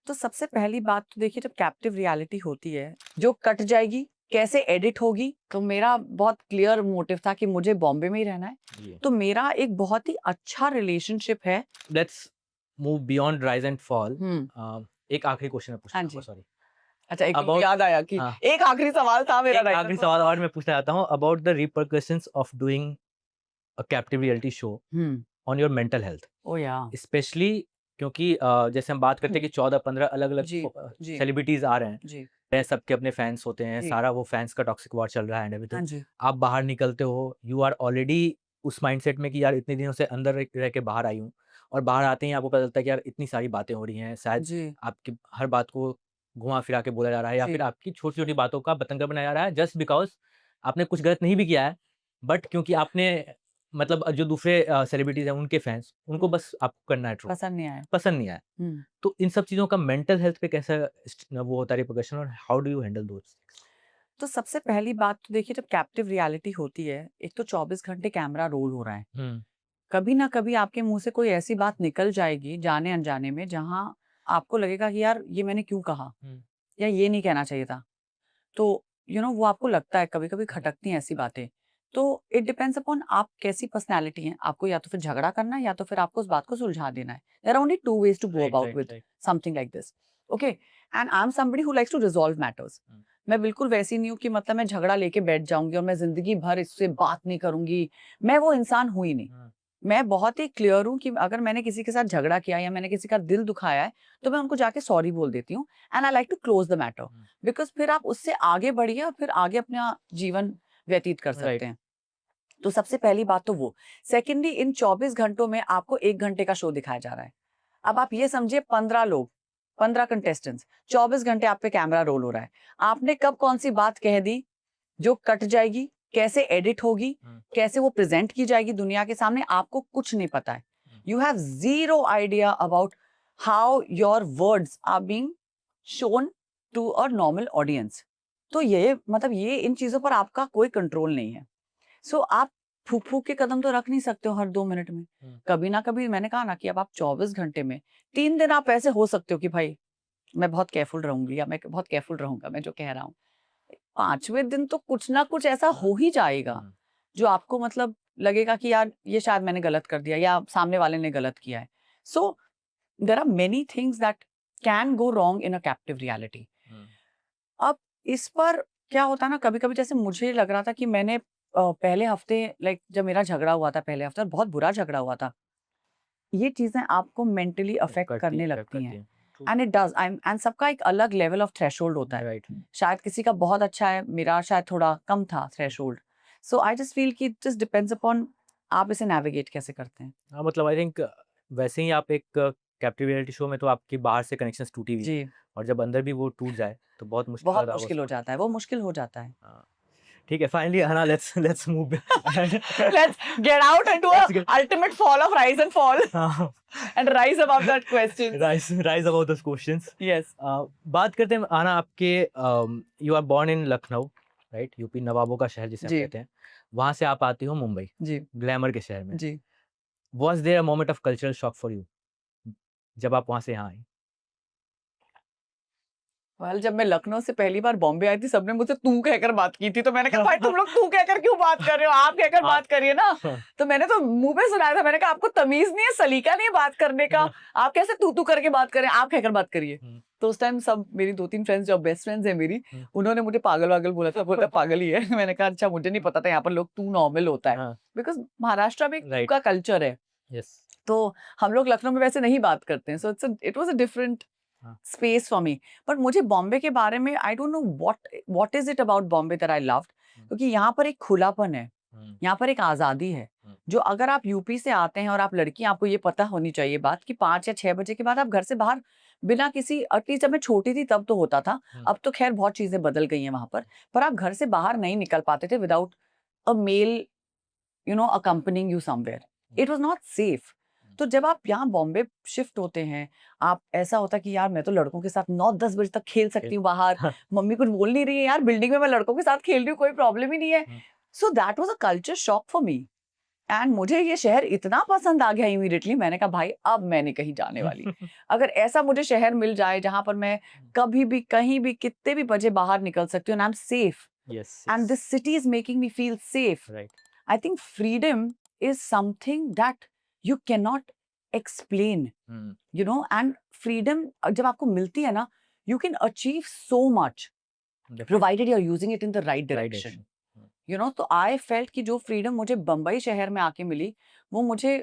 तो सबसे पहली बात तो देखिए, जब कैप्टिव रियलिटी होती है, जो कट जाएगी, कैसे एडिट होगी, तो मेरा बहुत क्लियर मोटिव था कि मुझे बॉम्बे में ही रहना है। जी। तो मेरा एक बहुत ही अच्छा रिलेशनशिप है। Let's move beyond rise and fall. Hmm. एक आखिरी क्वेश्चन मैं पूछना हाँ चाहूँगा, जी। सॉरी। अच्छा, एक अबाउट याद आया कि हाँ, एक आखिरी सवाल था मेरा एक राइटर आखिरी को। सवाल और मैं पूछना चाहता हूँ about the repercussions of doing a captive reality show hmm. On your mental health. Oh yeah! Specially क्योंकि जैसे हम बात करते हैं कि 14-15 अलग-अलग जी, जी, सेलिब्रिटीज़ आ रहे हैं। जी, सबके अपने फैन्स होते हैं, जी। सारा वो फैन्स का टॉक्सिक वॉर चल रहा है एंड हाँ एवरीथिंग। जी। आप बाहर निकलते हो, यू आर ऑलरेडी उस माइंडसेट में कि यार इतने दिनों से अंदर रह रह के बाहर आई हूँ और बाहर आते ही आपको पता चलता है कि यार इतनी सारी बातें हो रही हैं, शायद जी, आपकी हर बात को घुमा-फिरा के बोला जा रहा है या फिर जी, आपकी छोटी-छोटी बातों का बतंगड़ बनाया जा रहा है जस्ट बिकॉज़ आपने कुछ गलत नहीं भी किया है, बट क्योंकि आपने मतलब जो दूसरे सेलिब्रिटीज़ हैं उनके फैन्स, उनको बस आपको करना है ट्रोल, पसंद नहीं आया। पसंद नहीं आया। हुँ। तो इन सब चीज़ों का मेंटल हेल्थ पे कैसा वो होता है रिपरकशन और how do you handle those things? तो सबसे पहली बात तो देखिए, जब कैप्टिव रियलिटी होती है, एक तो 24 घंटे कैमरा रोल हो रहा है। हुँ, कभी ना कभी आपके मुंह से कोई ऐसी बात निकल जाएगी जाने अनजाने में, जहां आपको लगेगा कि यार ये मैंने क्यों कहा, हुँ, या ये नहीं कहना चाहिए था। तो वो आपको लगता है, कभी कभी खटकती हैं ऐसी बातें। तो इट डिपेंड्स अपॉन आप कैसी पर्सनैलिटी हैं। आपको या तो फिर झगड़ा करना है, या तो फिर आपको उस बात को सुलझा देना है। There are only two ways to go right, about right, with right. Something like this. Okay, and I am somebody who likes to resolve matters. Hmm, मैं बिल्कुल वैसी नहीं हूँ कि मतलब मैं झगड़ा लेके बैठ जाऊंगी और मैं जिंदगी भर इससे बात नहीं करूंगी। मैं वो इंसान हुई नहीं। हुँ, मैं बहुत ही क्लियर हूँ कि अगर मैंने किसी के साथ झगड़ा किया या मैंने किसी का दिल दुखाया है, तो मैं उनको जाके सॉरी बोल देती हूँ, and I like to close the matter. Hmm, because फिर आप उससे आगे बढ़िए और फिर आगे अपना जीवन व्यतीत कर सकते राइट। हैं। तो सबसे पहली बात तो वो। सेकेंडली, इन 24 घंटों में आपको 1 घंटे का शो दिखाया जा रहा है। अब आप ये समझिए, 15 लोग, 15 कंटेस्टेंट्स, 24 घंटे आप पे कैमरा रोल हो रहा है। आपने कब कौन-सी बात कह दी जो कट जाएगी, कैसे एडिट होगी, हुँ, कैसे वो प्रेज़ेंट की जाएगी दुनिया के सामने, आपको कुछ नहीं पता है। Hmm, you have zero idea about how your words are being shown to a normal audience. तो ये मतलब ये इन चीज़ों पर आपका कोई कंट्रोल नहीं है। सो आप फूँक-फूँक के कदम तो रख नहीं सकते हो हर 2 मिनट में। हुँ, कभी ना कभी, मैंने कहा ना कि अब आप 24 घंटे में 3 दिन आप ऐसे हो सकते हो कि भाई मैं बहुत केयरफुल रहूँगी, या मैं बहुत केयरफुल रहूँगा मैं जो कह रहा हूँ। 5वें दिन तो कुछ ना कुछ ऐसा हो ही जाएगा, हुँ, जो आपको मतलब लगेगा कि यार ये शायद मैंने गलत कर दिया, या सामने वाले ने गलत किया है। So there are many things that can go wrong in a captive reality. Hmm, अब इस पर क्या होता है ना, कभी-कभी जैसे मुझे लग रहा था कि मैंने पहले हफ्ते, लाइक जब मेरा झगड़ा हुआ था पहले हफ्ते, और बहुत बुरा झगड़ा हुआ था। ये चीज़ें आपको मेंटली अफेक्ट करने इफ़ेक्ट लगती करती हैं। हैं। True, and it does, and सबका एक अलग लेवल ऑफ थ्रेशोल्ड होता है। राइट। शायद किसी का बहुत अच्छा है, मेरा शायद थोड़ा कम था threshold. So I just feel कि इट जस्ट डिपेंड्स अपॉन आप इसे नेविगेट कैसे करते हैं। हाँ, मतलब आई थिंक वैसे ही आप एक कैप्टिव रियलिटी शो में तो आपकी बाहर से कनेक्शंस टूटी हुई जी, और जब अंदर भी वो टूट जाए, तो बहुत मुश्किल बहुत वाला होगा मुश्किल हो उसको। जाता है, वो मुश्किल हो जाता है। हाँ, ठीक है फाइनली है ना let's let's move Let's get out and do a let's get ultimate fall of rise and fall हाँ, and rise above that questions. Rise rise about those questions. Yes. बात करते हैं आना आपके you are born in Lucknow, right? UP नवाबों का शहर जिसे हम जी, कहते हैं। वहाँ से आप आती हो मुंबई, जी, ग्लैमर के शहर में। जी। Was there a moment of cultural shock for you जब आप वहाँ से यहाँ आई? वेल, जब मैं लखनऊ से पहली बार बॉम्बे आई थी, सबने मुझसे तू कहकर बात की थी, तो मैंने कहा भाई तुम लोग तू कहकर क्यों बात कर रहे हो, आप कहकर आप बात करिए ना। हाँ, तो मैंने तो मुंह पे सुनाया था, मैंने कहा आपको तमीज नहीं है, सलीका नहीं है बात करने का, आप कैसे तू करके बात करें, आप कहकर बात करिए। हुँ, तो उस टाइम सब मेरी 2-3 फ्रेंड्स जो बेस्ट फ्रेंड्स है मेरी, हुँ, उन्होंने मुझे पागल वागल बोला था, बोला पागल ही है। मैंने कहा अच्छा, मुझे नहीं पता था यहाँ पर लोग तू नॉर्मल होता है, हाँ, बिकॉज महाराष्ट्र में तू राइट, का कल्चर है। यस, तो हम लोग लखनऊ में वैसे नहीं बात करते हैं, so it was a different हाँ, स्पेस फॉर मी। बट मुझे बॉम्बे के बारे में I don't know what is it about Bombay that I loved. हुँ, क्योंकि यहाँ पर एक खुलापन है, हुँ, यहाँ पर एक आज़ादी है, हुँ, जो अगर आप यूपी से आते हैं और आप लड़की, आपको ये पता होनी चाहिए बात कि 5 या 6 बजे के बाद आप घर से बाहर बिना किसी, एटलीस्ट जब मैं छोटी थी तब तो होता था, हुँ, अब तो खैर बहुत चीज़ें बदल गई हैं वहाँ पर आप घर से बाहर नहीं निकल पाते थे without a male accompanying you somewhere. Hmm, it was not safe. हुँ, तो जब आप यहाँ बॉम्बे शिफ्ट होते हैं, आप ऐसा होता है कि यार मैं तो लड़कों के साथ 9-10 बजे तक खेल फिर सकती हूँ बाहर, हाँ, मम्मी कुछ बोल नहीं रही है यार, बिल्डिंग में मैं लड़कों के साथ खेल रही हूँ, कोई प्रॉब्लम ही नहीं है। Hmm, so that was a culture shock for me. And मुझे ये शहर इतना पसंद आ गया इमीडिएटली, मैंने कहा भाई अब मैं नहीं कहीं जाने वाली। अगर ऐसा मुझे शहर मिल जाए जहां पर मैं कभी भी कहीं भी कितने भी बजे बाहर निकल सकती हूँ, and I am safe, Yes, and yes. this city is making me feel safe. Right. I think freedom is something that you cannot explain, Hmm. you know, and freedom जब आपको मिलती है ना, you can achieve so much Definitely. provided you're using it in the right Right direction. direction. Hmm. You know, तो I felt कि जो freedom मुझे बम्बई शहर में आके मिली, वो मुझे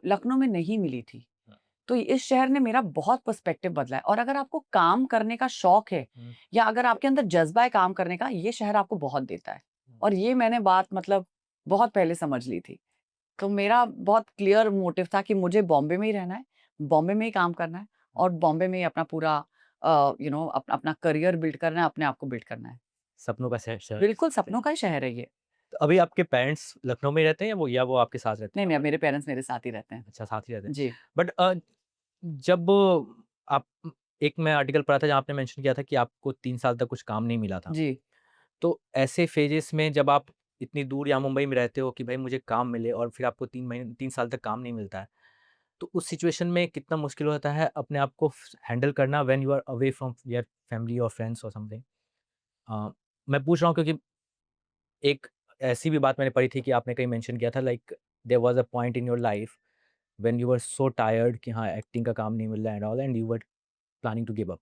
लखनऊ में नहीं मिली थी। Hmm. तो इस शहर ने मेरा बहुत पर्सपेक्टिव बदला है। और अगर आपको काम करने का शौक है Hmm. या अगर आपके अंदर जज्बा है काम करने का, ये शहर आपको बहुत देता है। और ये मैंने बात मतलब बहुत पहले समझ ली थी। तो मेरा बहुत क्लियर मोटिव था कि मुझे बॉम्बे में ही रहना है, बॉम्बे में ही काम करना है और बॉम्बे में ही अपना पूरा अपना करियर बिल्ड करना है, अपने आप को बिल्ड करना है। सपनों का शहर। बिल्कुल सपनों का ही शहर है ये। तो अभी आपके पेरेंट्स लखनऊ में रहते हैं या वो आपके साथ रहते नहीं, हैं? नहीं, मेरे पेरेंट्स मेरे साथ ही रहते हैं। अच्छा, साथ ही रहते हैं। जी। बट जब आप एक मैं आर्टिकल पढ़ा था जहाँ आपने मेंशन किया था कि आपको 3 साल तक कुछ काम नहीं मिला था। जी। तो ऐसे फेजेस में जब आप इतनी दूर यहाँ मुंबई में रहते हो कि भाई मुझे काम मिले और फिर आपको 3 साल तक काम नहीं मिलता है, तो उस सिचुएशन में कितना मुश्किल होता है अपने आप को हैंडल करना when you are away from your family और फ्रेंड्स और समथिंग? मैं पूछ रहा हूँ क्योंकि एक ऐसी भी बात मैंने पढ़ी थी कि आपने कहीं मेंशन किया था like there was a point in your life when you were so tired कि हाँ, एक्टिंग का काम नहीं मिल रहा है and all and you were planning to give up.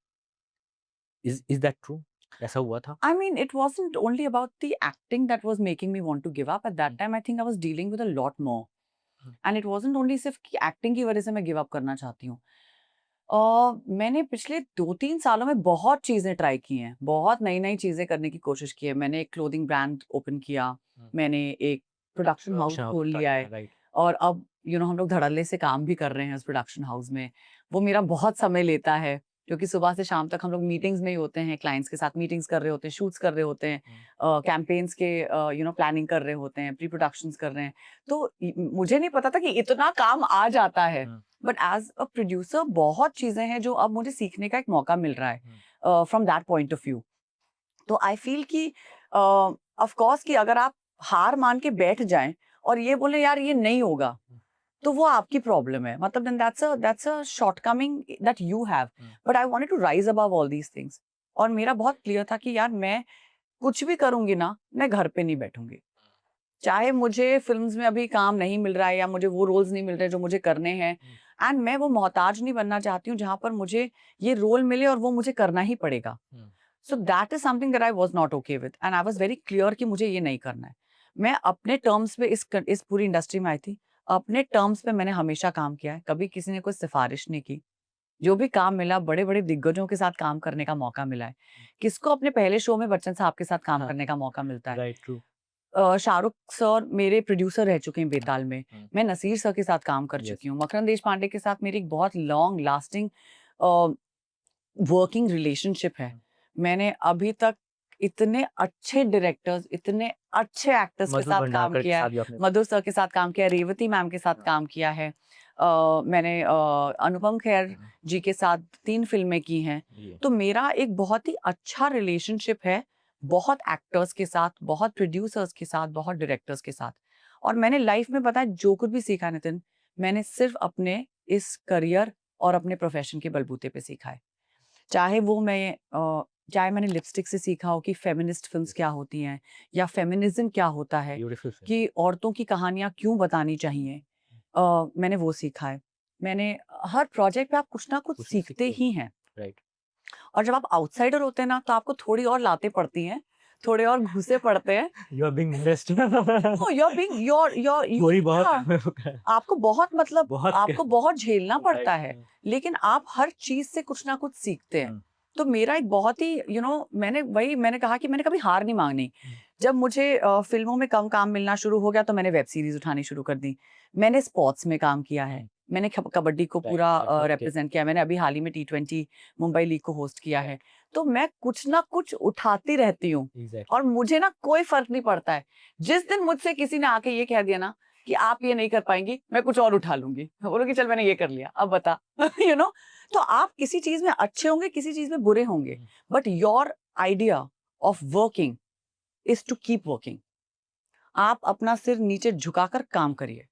Is that true? ऐसा हुआ था? I mean, it wasn't only about the acting that was making me want to give up. At that time, I think I was dealing with a lot more. Hmm. And it wasn't only सिर्फ कि acting की वजह से मैं give up करना चाहती हूँ। मैंने पिछले 2-3 सालों में बहुत चीज़ें ट्राई की हैं, बहुत नई-नई चीज़ें करने की कोशिश की है। मैंने एक क्लोथिंग ब्रांड ओपन किया, मैंने एक प्रोडक्शन हाउस प्रोडक्शन हाउस खोल स्टार्ट लिया किया, है राइट। और अब हम लोग धड़ल्ले से काम भी कर रहे हैं उस प्रोडक्शन हाउस में। वो मेरा बहुत समय लेता है क्योंकि सुबह से शाम तक हम लोग मीटिंग्स में ही होते हैं, क्लाइंट्स के साथ मीटिंग्स कर रहे होते हैं, शूट्स कर रहे होते हैं, कैंपेन्स के प्लानिंग कर रहे होते हैं, प्री प्रोडक्शंस कर रहे हैं। तो मुझे नहीं पता था कि इतना काम आ जाता है। बट एज अ प्रोड्यूसर बहुत चीजें हैं जो अब मुझे सीखने का एक मौका मिल रहा है from that point of view. तो आई फील कि ऑफ कोर्स कि अगर आप हार मान के बैठ जाएं और ये बोले यार ये नहीं होगा, तो वो आपकी प्रॉब्लम है। मतलब that's a shortcoming that you have. But I wanted to rise above all these things. और मेरा बहुत क्लियर था कि यार मैं कुछ भी करूंगी ना, मैं घर पे नहीं बैठूंगी। चाहे मुझे फिल्म्स में अभी काम नहीं मिल रहा है या मुझे वो रोल्स नहीं मिल रहे जो मुझे करने हैं, एंड मैं वो मोहताज नहीं बनना चाहती हूँ जहां पर मुझे ये रोल मिले और वो मुझे करना ही पड़ेगा। So that is something that I was not okay with and I was very clear कि मुझे ये नहीं करना है। मैं अपने टर्म्स पे इस पूरी इंडस्ट्री में आई थी, अपने टर्म्स पे मैंने हमेशा काम किया है, कभी किसी ने कोई सिफारिश नहीं की। जो भी काम मिला बड़े बड़े दिग्गजों के साथ काम करने का मौका मिला है। किसको अपने पहले शो में बच्चन साहब के साथ काम करने का मौका मिलता है? Right, true. शाहरुख सर मेरे प्रोड्यूसर रह चुके हैं बेताल में। मैं नसीर सर के साथ काम कर Yes. चुकी हूँ। मकरंद देशपांडे के साथ मेरी एक बहुत लॉन्ग लास्टिंग वर्किंग रिलेशनशिप है। मैंने अभी तक इतने अच्छे डायरेक्टर्स, इतने अच्छे एक्टर्स के मधुर साथ काम भंडारकर के किया साथ है। भी आपने मधुर सर के साथ काम किया है, रेवती मैम के साथ काम किया है। मैंने अनुपम खेर जी के साथ 3 फिल्में की हैं। जी। तो मेरा एक बहुत ही अच्छा रिलेशनशिप है बहुत एक्टर्स के साथ, बहुत प्रोड्यूसर्स के साथ, बहुत डायरेक्टर्स के साथ। और मैंने लाइफ में पता है जो कुछ भी सीखा नितिन, मैंने सिर्फ अपने इस करियर और अपने प्रोफेशन के बलबूते पे सीखा है। चाहे वो चाहे मैंने लिपस्टिक से सीखा हो कि फेमिनिस्ट फिल्म्स क्या होती हैं या फेमिनिज्म क्या होता है, ब्यूटीफुल फिल्म। कि औरतों की कहानियां क्यों बतानी चाहिए, मैंने वो सीखा है। मैंने हर प्रोजेक्ट पे आप कुछ ना कुछ कुछ सीखते ही हैं। राइट। और जब आप आउटसाइडर होते हैं ना तो आपको थोड़ी और लातें पड़ती हैं, थोड़े और घुसे पड़ते हैं। You are being molested. No, you're being थोड़ी बहुत yeah, आपको बहुत मतलब बहुत आपको बहुत झेलना पड़ता है, राइट। लेकिन आप हर चीज से कुछ ना कुछ सीखते हैं। हम्म। तो मेरा एक बहुत ही मैंने कहा कि मैंने कभी हार नहीं मांगनी। जब मुझे फिल्मों में कम काम मिलना शुरू हो गया तो मैंने वेब सीरीज उठानी शुरू कर दी। मैंने स्पोर्ट्स में काम किया है, मैंने कबड्डी को Right, पूरा that's okay. रिप्रेजेंट किया। मैंने अभी हाल ही में T20 मुंबई लीग को होस्ट किया है। तो मैं कुछ ना कुछ उठाती रहती हूँ Exactly. और मुझे ना कोई फर्क नहीं पड़ता है। जिस दिन मुझसे किसी ने आके ये कह दिया ना कि आप ये नहीं कर पाएंगी, मैं कुछ और उठा लूंगी। बोलूंगी चल मैंने ये कर लिया, अब बता। तो आप किसी चीज में अच्छे होंगे, किसी चीज में बुरे होंगे, but your idea of working is to keep working. आप अपना सिर नीचे झुकाकर काम करिए।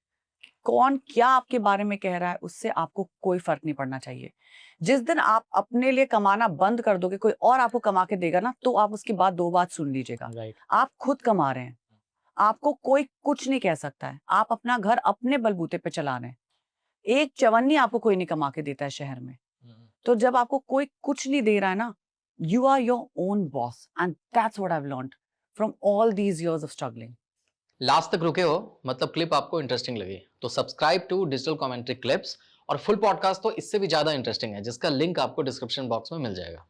कौन क्या आपके बारे में कह रहा है उससे आपको कोई फर्क नहीं पड़ना चाहिए। जिस दिन आप अपने लिए कमाना बंद कर दोगे, कोई और आपको कमा के देगा ना, तो आप उसकी बात 2 बात सुन लीजिएगा। राइट। आप खुद कमा रहे हैं, आपको कोई कुछ नहीं कह सकता है। आप अपना घर अपने बलबूते पे चला रहे हैं। एक चवन्नी आपको कोई नहीं कमा के देता है शहर में। तो जब आपको कोई कुछ नहीं दे रहा है ना, you are your own boss and that's what I have learned from all these years of struggling. Last तक रुके हो, मतलब क्लिप आपको इंटरेस्टिंग लगी तो subscribe to digital commentary clips, और फुल पॉडकास्ट तो इससे भी ज्यादा इंटरेस्टिंग है जिसका लिंक आपको डिस्क्रिप्शन बॉक्स में मिल जाएगा।